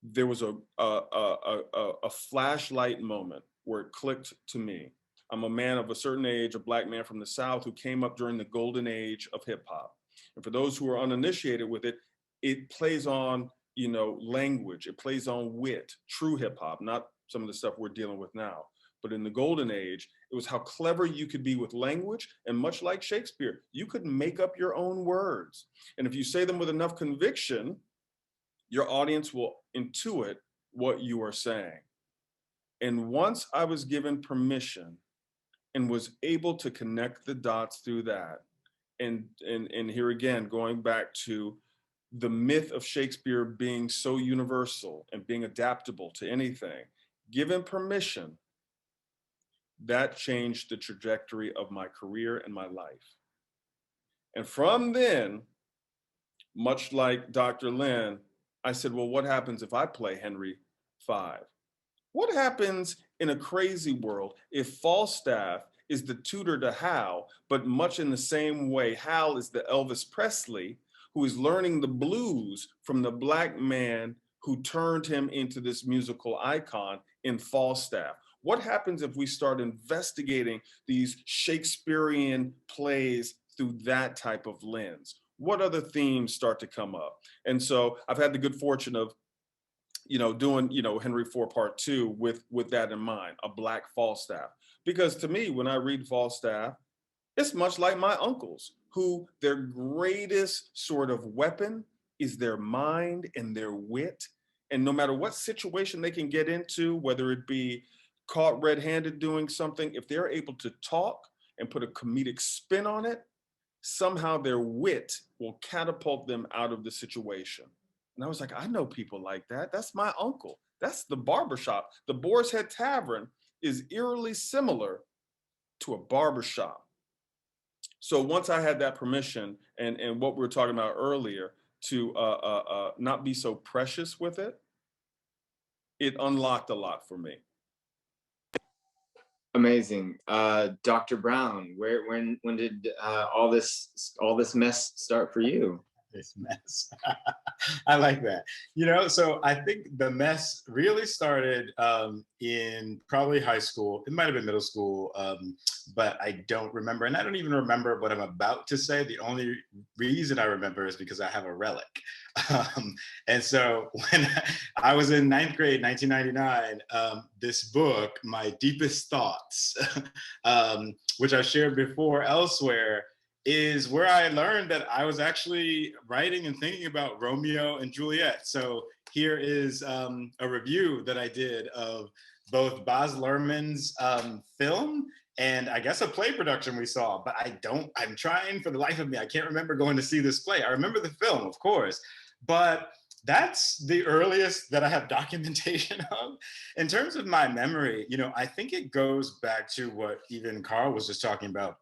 C: There was a flashlight moment where it clicked to me. I'm a man of a certain age, a Black man from the South who came up during the golden age of hip hop. And for those who are uninitiated with it, it plays on, you know, language, it plays on wit, true hip hop, not some of the stuff we're dealing with now. But in the golden age, it was how clever you could be with language. And much like Shakespeare, you could make up your own words. And if you say them with enough conviction, your audience will intuit what you are saying. And once I was given permission and was able to connect the dots through that, and here again, going back to the myth of Shakespeare being so universal and being adaptable to anything, given permission, that changed the trajectory of my career and my life. And from then, much like Dr. Lynn, I said, well, what happens if I play Henry V? What happens in a crazy world if Falstaff is the tutor to Hal, but much in the same way, Hal is the Elvis Presley who is learning the blues from the Black man who turned him into this musical icon in Falstaff? What happens if we start investigating these Shakespearean plays through that type of lens? What other themes start to come up? And so I've had the good fortune of, you know, doing, you know, Henry IV Part 2 with that in mind, a Black Falstaff. Because to me, when I read Falstaff, it's much like my uncles, who their greatest sort of weapon is their mind and their wit. And no matter what situation they can get into, whether it be caught red-handed doing something, if they're able to talk and put a comedic spin on it, somehow their wit will catapult them out of the situation. And I was like, I know people like that. That's my uncle. That's the barbershop. The Boar's Head Tavern is eerily similar to a barbershop. So once I had that permission and what we were talking about earlier to not be so precious with it, it unlocked a lot for me.
B: Amazing. Dr. Brown, when did all this mess start for you?
D: This mess. I like that. You know, so I think the mess really started in probably high school. It might have been middle school, but I don't remember. And I don't even remember what I'm about to say. The only reason I remember is because I have a relic. And so when I was in 9th grade, 1999, this book, My Deepest Thoughts, which I shared before elsewhere, is where I learned that I was actually writing and thinking about Romeo and Juliet. So here is a review that I did of both Baz Luhrmann's film and I guess a play production we saw, but I'm trying for the life of me, I can't remember going to see this play. I remember the film, of course, but that's the earliest that I have documentation of. In terms of my memory, I think it goes back to what even Carl was just talking about.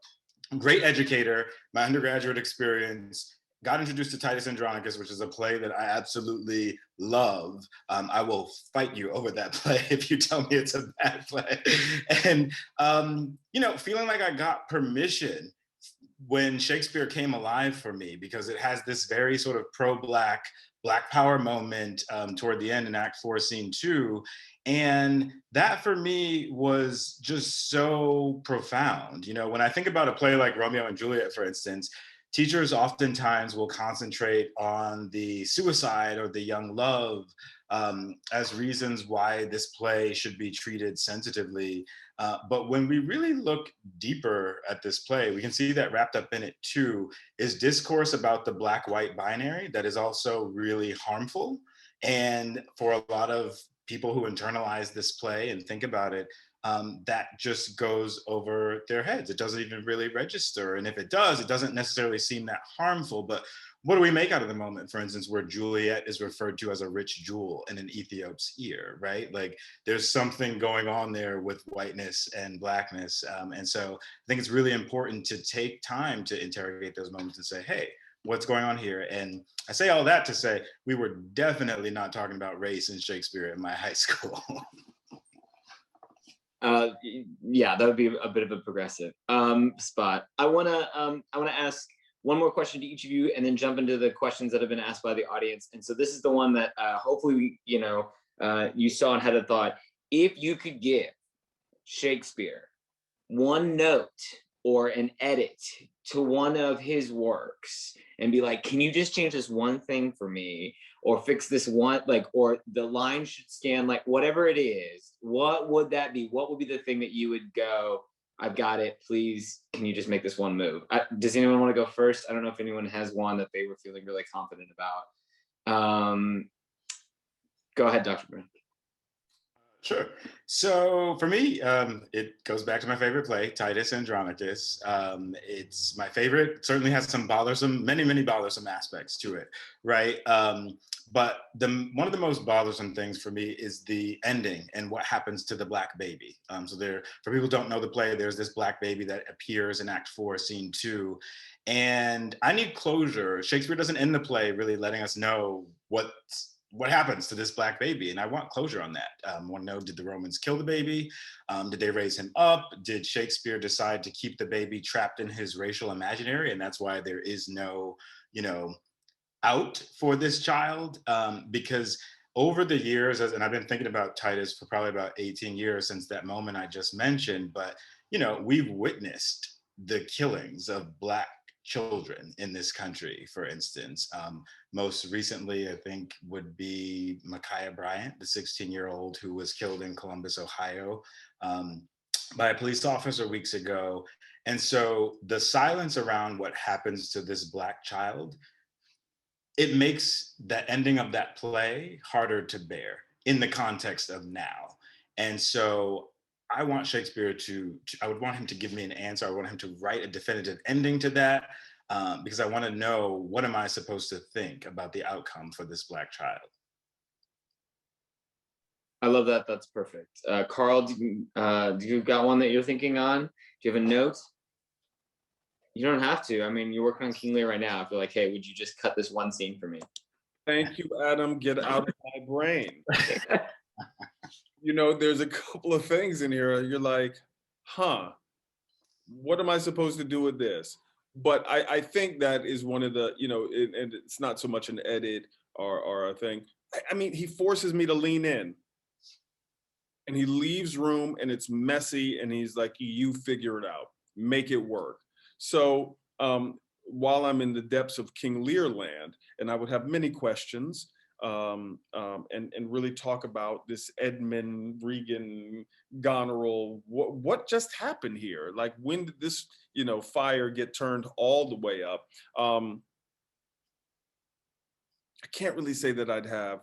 D: Great educator, my undergraduate experience, got introduced to Titus Andronicus, which is a play that I absolutely love. I will fight you over that play if you tell me it's a bad play. And, feeling like I got permission when Shakespeare came alive for me, because it has this very sort of pro-Black, Black power moment toward the end in Act 4, Scene 2. And that for me was just so profound. When I think about a play like Romeo and Juliet, for instance, teachers oftentimes will concentrate on the suicide or the young love as reasons why this play should be treated sensitively. But when we really look deeper at this play, we can see that wrapped up in it too is discourse about the Black-white binary that is also really harmful. And for a lot of people who internalize this play and think about it, that just goes over their heads. It doesn't even really register. And if it does, it doesn't necessarily seem that harmful. But what do we make out of the moment, for instance, where Juliet is referred to as a rich jewel in an Ethiop's ear, right? Like there's something going on there with whiteness and Blackness. And so I think it's really important to take time to interrogate those moments and say, hey, what's going on here? And I say all that to say we were definitely not talking about race in Shakespeare in my high school.
B: Yeah, that would be a bit of a progressive spot. I wanna ask one more question to each of you, and then jump into the questions that have been asked by the audience. And so this is the one that hopefully you saw and had a thought. If you could give Shakespeare one note or an edit to one of his works and be like, can you just change this one thing for me, or fix this one, like, or the line should scan, like whatever it is, what would that be? What would be the thing that you would go, I've got it, please, can you just make this one move? Does anyone want to go first? I don't know if anyone has one that they were feeling really confident about. Go ahead, Dr. Brown.
D: Sure. So for me, it goes back to my favorite play, Titus Andronicus. It's my favorite. It certainly has some many bothersome aspects to it, right? But one of the most bothersome things for me is the ending and what happens to the Black baby. So for people who don't know the play, there's this Black baby that appears in Act 4, Scene 2. And I need closure. Shakespeare doesn't end the play really letting us know what happens to this Black baby? And I want closure on that. I want to know, did the Romans kill the baby? Did they raise him up? Did Shakespeare decide to keep the baby trapped in his racial imaginary? And that's why there is no, out for this child? Because over the years, and I've been thinking about Titus for probably about 18 years since that moment I just mentioned, but, we've witnessed the killings of Black children in this country, for instance. Most recently, I think, would be Micaiah Bryant, the 16-year-old who was killed in Columbus, Ohio, by a police officer weeks ago. And so the silence around what happens to this Black child, it makes the ending of that play harder to bear in the context of now. And so I want Shakespeare I would want him to give me an answer. I want him to write a definitive ending to that, because I want to know, what am I supposed to think about the outcome for this Black child?
B: I love that. That's perfect. Carl, do you got one that you're thinking on? Do you have a note? You don't have to. I mean, you're working on King Lear right now. I feel like, hey, would you just cut this one scene for me?
C: Thank you, Adam. Get out of my brain. There's a couple of things in here. You're like, what am I supposed to do with this? But I think that is one of the, and it's not so much an edit or a thing. I mean, he forces me to lean in. And he leaves room and it's messy and he's like, you figure it out, make it work. So while I'm in the depths of King Lear land, and I would have many questions, and really talk about this Edmund Regan Goneril, what just happened here? Like, when did this, fire get turned all the way up? I can't really say that I'd have,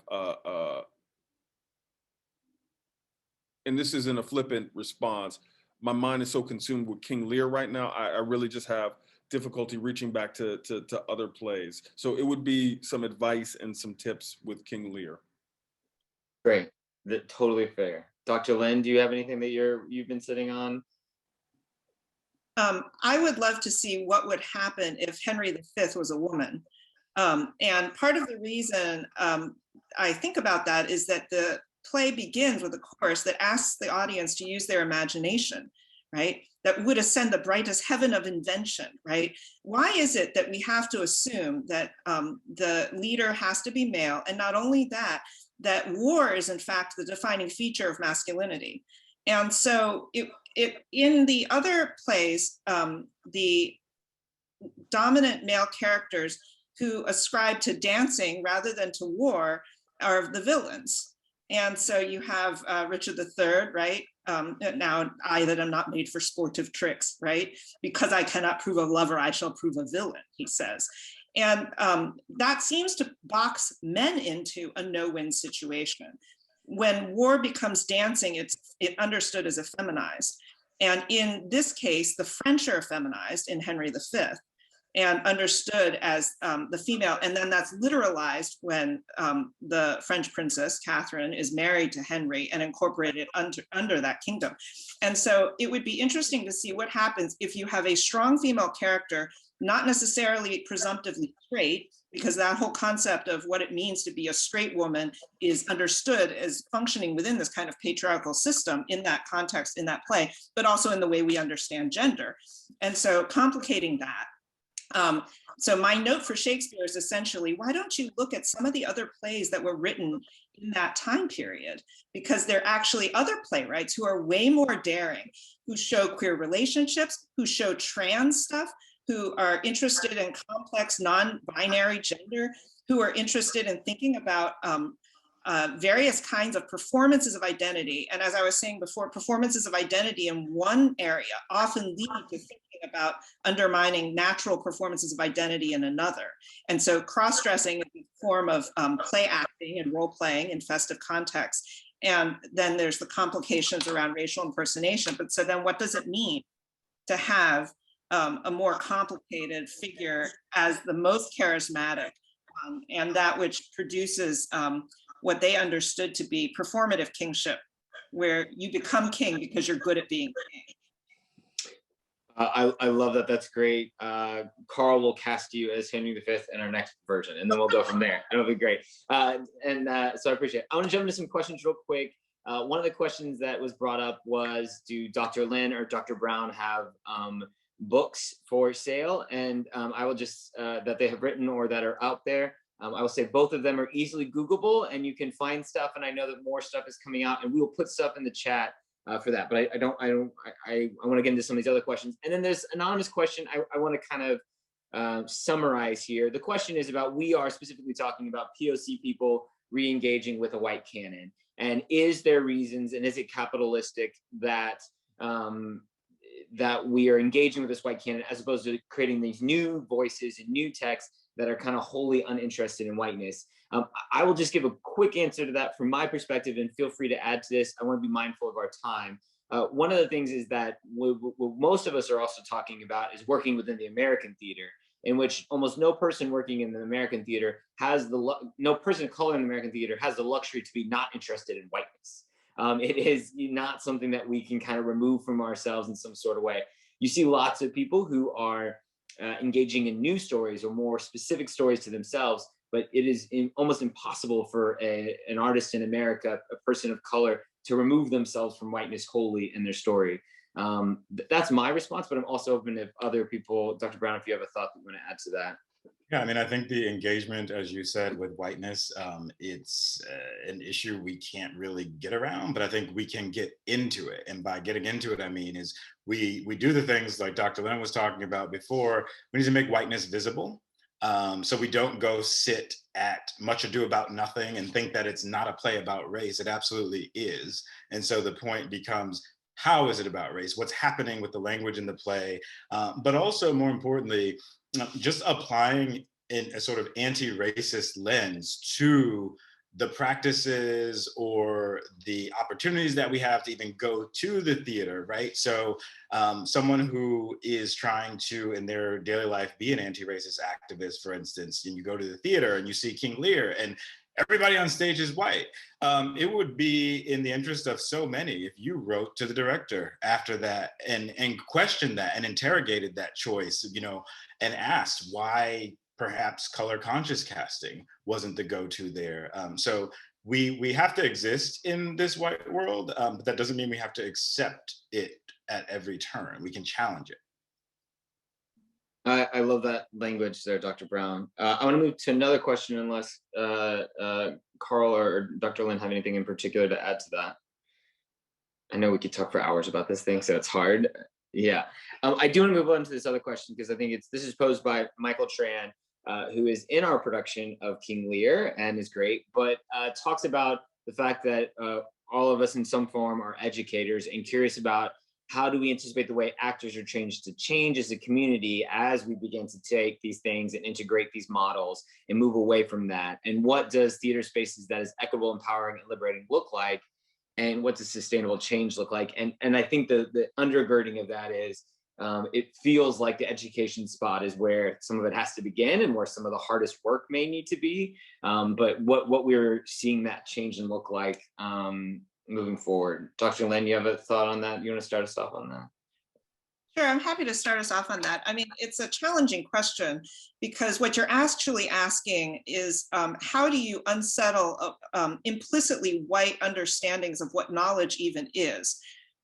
C: and this isn't a flippant response, my mind is so consumed with King Lear right now. I really just have difficulty reaching back to other plays. So it would be some advice and some tips with King Lear.
B: Great. Totally fair. Dr. Lynn, do you have anything that you've been sitting on?
E: I would love to see what would happen if Henry V was a woman. And part of the reason I think about that is that the play begins with a chorus that asks the audience to use their imagination, right? That would ascend the brightest heaven of invention, right? Why is it that we have to assume that the leader has to be male? And not only that, that war is in fact the defining feature of masculinity. And so in the other plays, the dominant male characters who ascribe to dancing rather than to war are the villains. And so you have Richard III, right? Now, I that am not made for sportive tricks, right? Because I cannot prove a lover, I shall prove a villain, he says. And that seems to box men into a no-win situation. When war becomes dancing, it's understood as effeminized. And in this case, the French are feminized in Henry V and understood as the female. And then that's literalized when the French princess, Catherine, is married to Henry and incorporated under that kingdom. And so it would be interesting to see what happens if you have a strong female character, not necessarily presumptively straight, because that whole concept of what it means to be a straight woman is understood as functioning within this kind of patriarchal system in that context, in that play, but also in the way we understand gender. And so complicating that. So my note for Shakespeare is essentially, why don't you look at some of the other plays that were written in that time period? Because there are actually other playwrights who are way more daring, who show queer relationships, who show trans stuff, who are interested in complex non-binary gender, who are interested in thinking about various kinds of performances of identity. And as I was saying before, performances of identity in one area often lead to thinking about undermining natural performances of identity in another. And so cross-dressing is a form of play acting and role playing in festive contexts. And then there's the complications around racial impersonation. But so then what does it mean to have a more complicated figure as the most charismatic and that which produces what they understood to be performative kingship, where you become king because you're good at being king.
B: I love that. That's great. Carl will cast you as Henry V in our next version, and then we'll go from there. It'll be great. So I appreciate it. I want to jump into some questions real quick. One of the questions that was brought up was, do Dr. Lynn or Dr. Brown have books for sale? And I will just, that they have written or that are out there. I will say both of them are easily Googleable and you can find stuff. And I know that more stuff is coming out and we will put stuff in the chat for that. But I want to get into some of these other questions. And then there's an anonymous question I want to kind of summarize here. The question is about, we are specifically talking about POC people re-engaging with a white canon. And is there reasons, and is it capitalistic that that we are engaging with this white canon as opposed to creating these new voices and new texts that are kind of wholly uninterested in whiteness? I will just give a quick answer to that from my perspective, and feel free to add to this. I want to be mindful of our time. One of the things is that what most of us are also talking about is working within the American theater, in which almost no person working in the American theater has no person of color in the American theater has the luxury to be not interested in whiteness. It is not something that we can kind of remove from ourselves in some sort of way. You see lots of people who are engaging in new stories or more specific stories to themselves, but it is almost impossible for an artist in America, a person of color, to remove themselves from whiteness wholly in their story. That's my response, but I'm also open if other people, Dr. Brown, if you have a thought that you want to add to that.
D: Yeah, I mean, I think the engagement, as you said, with whiteness, it's an issue we can't really get around, but I think we can get into it. And by getting into it, I mean, is we do the things like Dr. Lynn was talking about before. We need to make whiteness visible. So we don't go sit at Much Ado About Nothing and think that it's not a play about race. It absolutely is. And so the point becomes, how is it about race? What's happening with the language in the play? But also, more importantly, just applying in a sort of anti-racist lens to the practices or the opportunities that we have to even go to the theater, right? So someone who is trying to, in their daily life, be an anti-racist activist, for instance, and you go to the theater and you see King Lear and everybody on stage is white. It would be in the interest of so many if you wrote to the director after that and questioned that and interrogated that choice, you know, and asked why perhaps color conscious casting wasn't the go-to there. So we have to exist in this white world, but that doesn't mean we have to accept it at every turn. We can challenge it.
B: I love that language there, Dr. Brown. I want to move to another question unless Carl or Dr. Lin have anything in particular to add to that. I know we could talk for hours about this thing, so it's hard. Yeah, I do want to move on to this other question because I think this is posed by Michael Tran, who is in our production of King Lear and is great, but talks about the fact that all of us in some form are educators and curious about how do we anticipate the way actors are changed to change as a community as we begin to take these things and integrate these models and move away from that? And what does theater spaces that is equitable, empowering, and liberating look like? And what does sustainable change look like? And I think the undergirding of that is it feels like the education spot is where some of it has to begin and where some of the hardest work may need to be. But what we're seeing that change and look like moving forward. Dr. Lin, you have a thought on that? You want to start us off on that?
E: Sure, I'm happy to start us off on that. I mean, it's a challenging question because what you're actually asking is how do you unsettle implicitly white understandings of what knowledge even is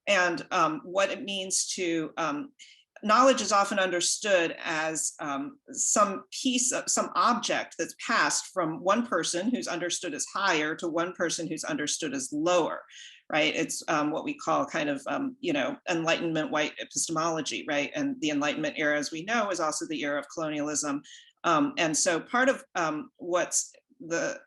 E: and what it means to, knowledge is often understood as some piece of some object that's passed from one person who's understood as higher to one person who's understood as lower. Right, it's what we call kind of, you know, Enlightenment white epistemology, right? And the Enlightenment era, as we know, is also the era of colonialism. And so part of what's the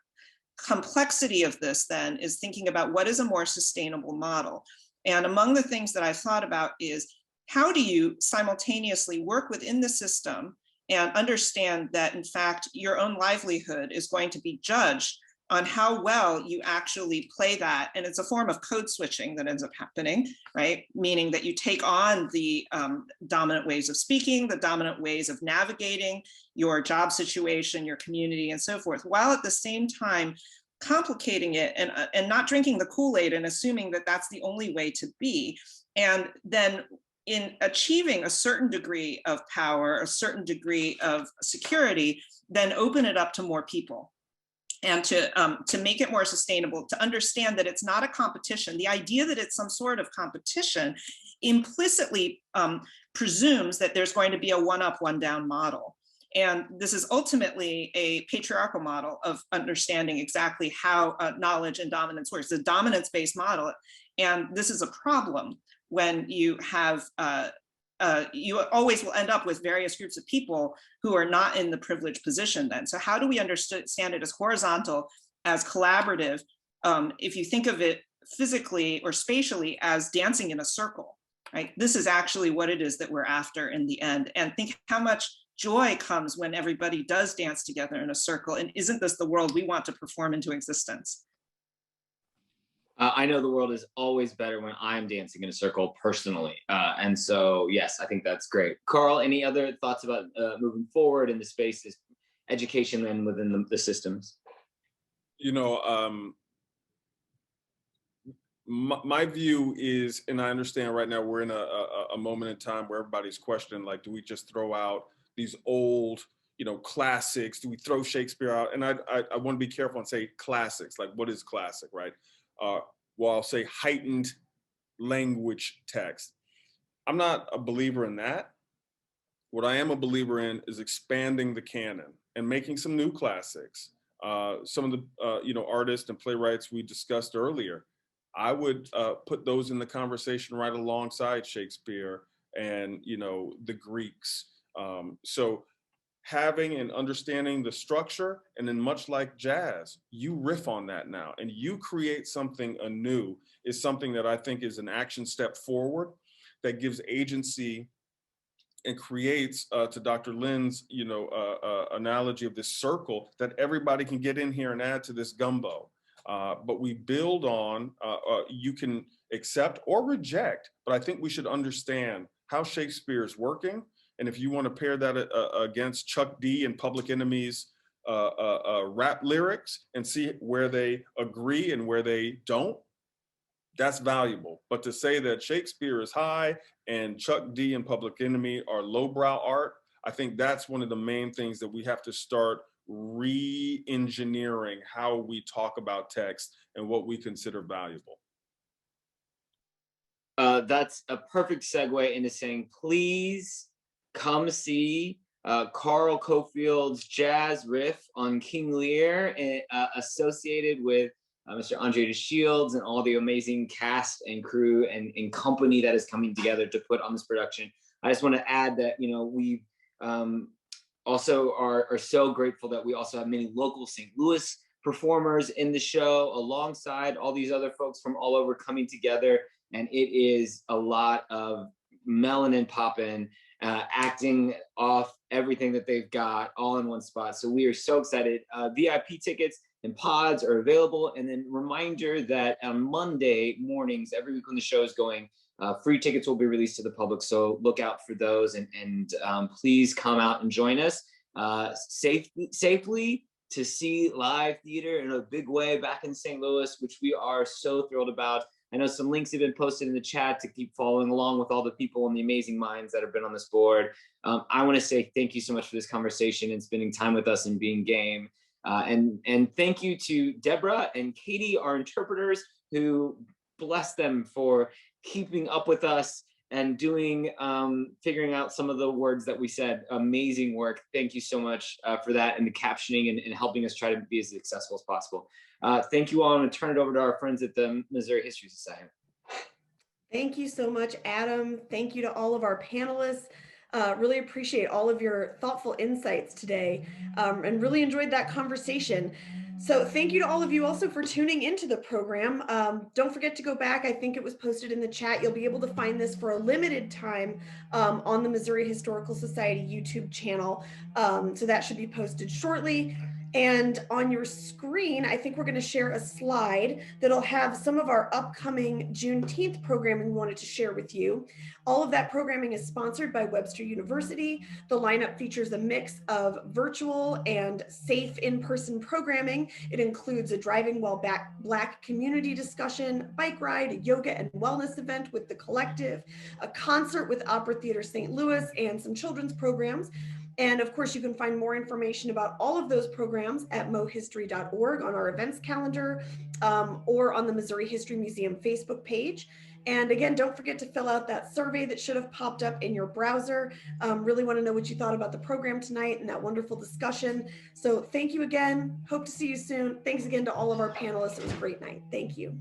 E: complexity of this then is thinking about what is a more sustainable model. And among the things that I've thought about is how do you simultaneously work within the system and understand that, in fact, your own livelihood is going to be judged on how well you actually play that. And it's a form of code switching that ends up happening, right? Meaning that you take on the dominant ways of speaking, the dominant ways of navigating your job situation, your community, and so forth, while at the same time complicating it and not drinking the Kool-Aid and assuming that that's the only way to be. And then in achieving a certain degree of power, a certain degree of security, then open it up to more people. And to make it more sustainable, to understand that it's not a competition. The idea that it's some sort of competition implicitly presumes that there's going to be a one-up, one-down model. And this is ultimately a patriarchal model of understanding exactly how knowledge and dominance works, a dominance-based model. And this is a problem when you have you always will end up with various groups of people who are not in the privileged position then. So how do we understand it as horizontal, as collaborative? If you think of it physically or spatially as dancing in a circle, right? This is actually what it is that we're after in the end. And think how much joy comes when everybody does dance together in a circle. And isn't this the world we want to perform into existence?
B: I know the world is always better when I'm dancing in a circle personally. And so, yes, I think that's great. Carl, any other thoughts about moving forward in the spaces, education and within the systems?
C: You know, my view is, and I understand right now we're in a moment in time where everybody's questioning, like, do we just throw out these old, you know, classics? Do we throw Shakespeare out? And I want to be careful and say classics, like what is classic, right? Well, I'll say heightened language text. I'm not a believer in that. What I am a believer in is expanding the canon and making some new classics. Some of the you know, artists and playwrights we discussed earlier, I would put those in the conversation right alongside Shakespeare and, you know, the Greeks. So having and understanding the structure, and then much like jazz, you riff on that now and you create something anew, is something that I think is an action step forward that gives agency and creates, to Dr. Lynn's, analogy of this circle, that everybody can get in here and add to this gumbo. But we build on, you can accept or reject, but I think we should understand how Shakespeare is working. And if you want to pair that against Chuck D and Public Enemy's rap lyrics and see where they agree and where they don't, that's valuable. But to say that Shakespeare is high and Chuck D and Public Enemy are lowbrow art, I think that's one of the main things that we have to start re-engineering how we talk about text and what we consider valuable.
B: That's a perfect segue into saying, please come see Carl Cofield's jazz riff on King Lear, associated with Mr. Andre de Shields and all the amazing cast and crew and company that is coming together to put on this production. I just want to add that, we also are so grateful that we also have many local St. Louis performers in the show, alongside all these other folks from all over coming together. And it is a lot of melanin popping, acting off everything that they've got all in one spot. So we are so excited. VIP tickets and pods are available. And then reminder that on Monday mornings, every week when the show is going, free tickets will be released to the public. So look out for those, and please come out and join us safely to see live theater in a big way back in St. Louis, which we are so thrilled about. I know some links have been posted in the chat to keep following along with all the people and the amazing minds that have been on this board. I want to say thank you so much for this conversation and spending time with us and being game. And thank you to Deborah and Katie, our interpreters, who bless them for keeping up with us and doing, figuring out some of the words that we said. Amazing work. Thank you so much for that, and the captioning and helping us try to be as accessible as possible. Thank you all. I'm going to turn it over to our friends at the Missouri History Society.
A: Thank you so much, Adam. Thank you to all of our panelists. Really appreciate all of your thoughtful insights today, and really enjoyed that conversation. So thank you to all of you also for tuning into the program. Don't forget to go back. I think it was posted in the chat. You'll be able to find this for a limited time on the Missouri Historical Society YouTube channel. So that should be posted shortly. And on your screen, I think we're going to share a slide that'll have some of our upcoming Juneteenth programming we wanted to share with you. All of that programming is sponsored by Webster University. The lineup features a mix of virtual and safe in-person programming. It includes a Driving While Black community discussion, bike ride, a yoga and wellness event with the collective, a concert with Opera Theater St. Louis, and some children's programs. And of course, you can find more information about all of those programs at mohistory.org on our events calendar, or on the Missouri History Museum Facebook page. And again, don't forget to fill out that survey that should have popped up in your browser. Really want to know what you thought about the program tonight and that wonderful discussion. So thank you again. Hope to see you soon. Thanks again to all of our panelists. It was a great night. Thank you.